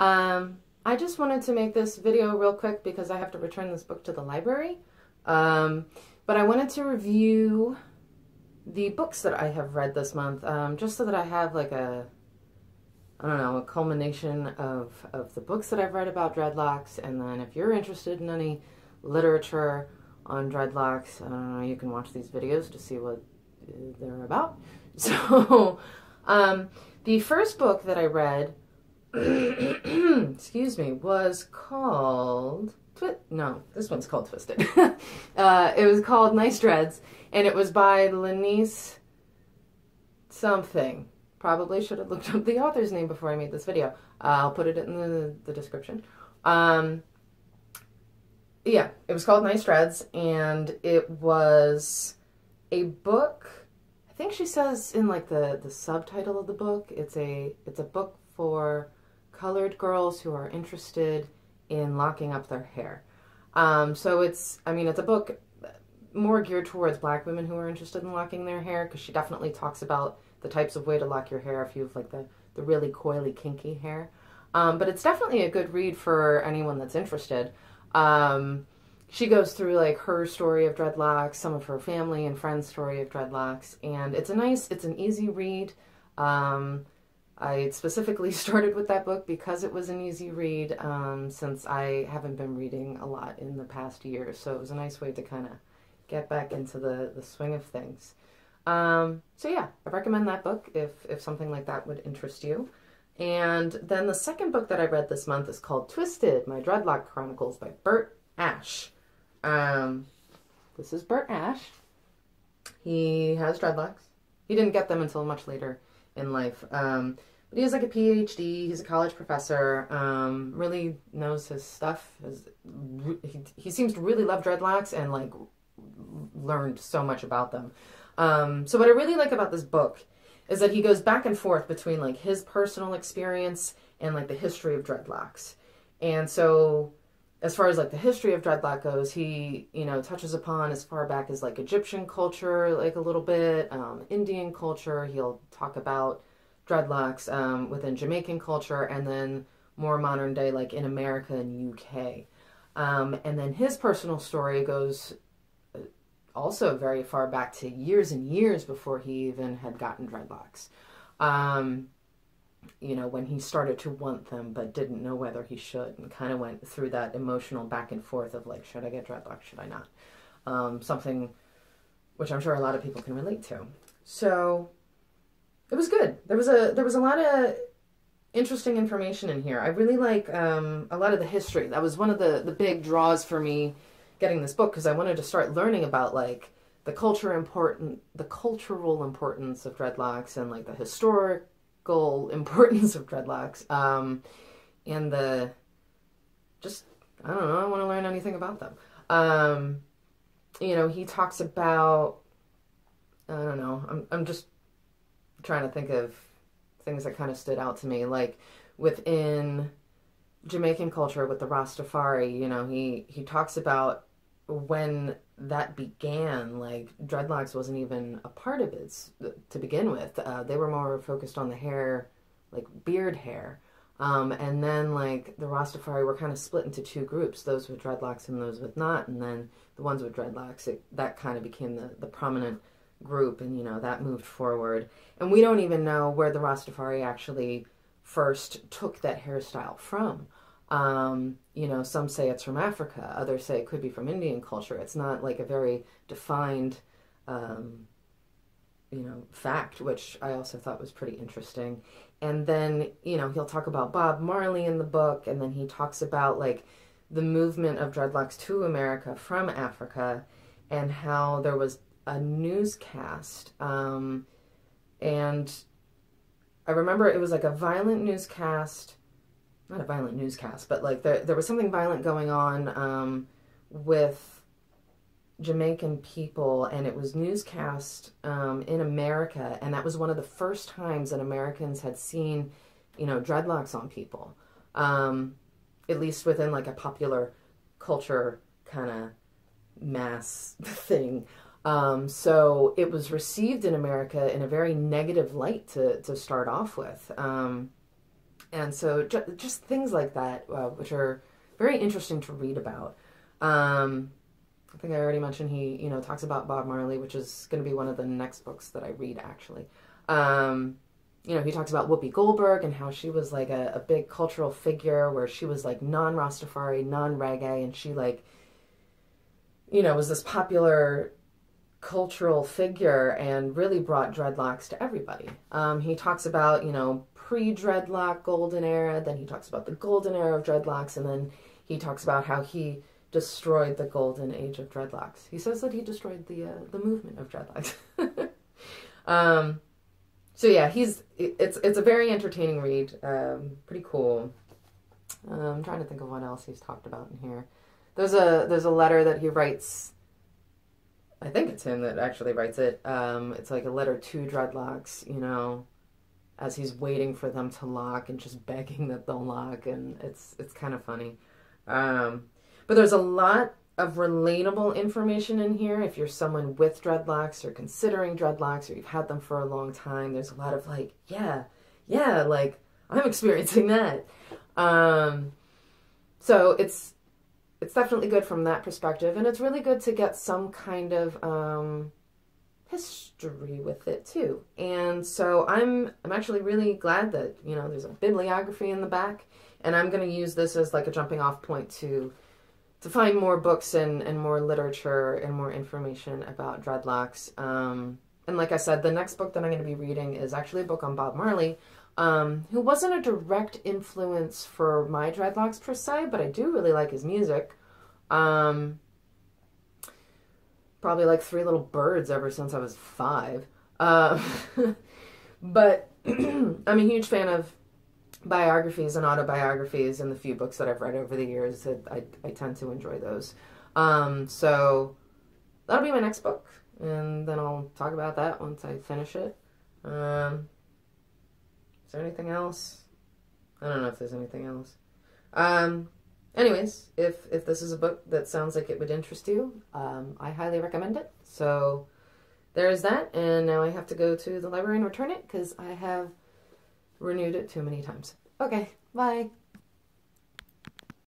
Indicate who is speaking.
Speaker 1: I just wanted to make this video real quick because I have to return this book to the library. But I wanted to review the books that I have read this month, just so that I have like a, I don't know, a culmination of the books that I've read about dreadlocks. And then if you're interested in any literature on dreadlocks, you can watch these videos to see what they're about. So, the first book that I read, excuse me, was called, no, this one's called Twisted. It was called Nice Dreads, and it was by Lonnice something. Probably should have looked up the author's name before I made this video. I'll put it in the description. Yeah, it was called Nice Dreads, and it was a book. I think she says in like the subtitle of the book, it's a book for colored girls who are interested in locking up their hair. So it's a book more geared towards black women who are interested in locking their hair, because she definitely talks about the types of way to lock your hair if you have like the really coily, kinky hair. But it's definitely a good read for anyone that's interested. She goes through like her story of dreadlocks, some of her family and friends' story of dreadlocks, and it's an easy read. I specifically started with that book because it was an easy read, since I haven't been reading a lot in the past year, so it was a nice way to kind of get back into the swing of things. So yeah, I recommend that book if something like that would interest you. And then the second book that I read this month is called Twisted, My Dreadlock Chronicles by Bert, Ashe. This is Bert Ashe. He has dreadlocks. He didn't get them until much later in life. But he has like a PhD. He's a college professor. Really knows his stuff. He seems to really love dreadlocks and like learned so much about them. So what I really like about this book is that he goes back and forth between like his personal experience and like the history of dreadlocks. And so as far as like the history of dreadlock goes, he, touches upon as far back as like Egyptian culture, like a little bit, Indian culture. He'll talk about dreadlocks within Jamaican culture, and then more modern day, like in America and UK. And then his personal story goes also very far back to years and years before he even had gotten dreadlocks. When he started to want them but didn't know whether he should, and kind of went through that emotional back and forth of like, should I get dreadlocks, should I not? Something which I'm sure a lot of people can relate to. So it was good. There was a lot of interesting information in here. I really like a lot of the history. That was one of the big draws for me getting this book, because I wanted to start learning about like the cultural importance of dreadlocks, and like the historical importance of dreadlocks, and I don't know, I want to learn anything about them. He talks about, I don't know, I'm just trying to think of things that kind of stood out to me, like within Jamaican culture with the Rastafari. He talks about when that began, like dreadlocks wasn't even a part of it to begin with. They were more focused on the hair, like beard hair. And then like the Rastafari were kind of split into two groups, those with dreadlocks and those with not. And then the ones with dreadlocks, that kind of became the prominent group, and that moved forward. And we don't even know where the Rastafari actually first took that hairstyle from. Some say it's from Africa, others say it could be from Indian culture. It's not like a very defined, fact, which I also thought was pretty interesting. And then, he'll talk about Bob Marley in the book, and then he talks about like the movement of dreadlocks to America from Africa, and how there was a newscast, and I remember it was like a violent newscast. Not a violent newscast, but like there was something violent going on with Jamaican people, and it was newscast in America, and that was one of the first times that Americans had seen, dreadlocks on people, at least within like a popular culture kind of mass thing. So it was received in America in a very negative light to start off with. And so just things like that, which are very interesting to read about. I think I already mentioned he, talks about Bob Marley, which is going to be one of the next books that I read, actually. He talks about Whoopi Goldberg and how she was like a big cultural figure where she was like non-Rastafari, non-reggae, and she like, was this popular cultural figure and really brought dreadlocks to everybody. He talks about, pre-dreadlock golden era, then he talks about the golden era of dreadlocks, and then he talks about how he destroyed the golden age of dreadlocks. He says that he destroyed the movement of dreadlocks. So yeah, it's a very entertaining read. Pretty cool. I'm trying to think of what else he's talked about in here. There's a letter that he writes. I think it's him that actually writes it. It's like a letter to dreadlocks, as he's waiting for them to lock and just begging that they'll lock, and it's kind of funny. But there's a lot of relatable information in here. If you're someone with dreadlocks or considering dreadlocks or you've had them for a long time, there's a lot of like, yeah, like I'm experiencing that. So it's definitely good from that perspective, and it's really good to get some kind of history with it too. And so I'm actually really glad that there's a bibliography in the back, and I'm going to use this as like a jumping off point to find more books and more literature and more information about dreadlocks. And like I said, the next book that I'm going to be reading is actually a book on Bob Marley, who wasn't a direct influence for my dreadlocks per se, but I do really like his music. Probably like Three Little Birds ever since I was 5. But I'm a huge fan of biographies and autobiographies, and the few books that I've read over the years, I tend to enjoy those. So that'll be my next book, and then I'll talk about that once I finish it. Is there anything else? I don't know if there's anything else. Anyways, if this is a book that sounds like it would interest you, I highly recommend it. So there's that, and now I have to go to the library and return it because I have renewed it too many times. Okay, bye.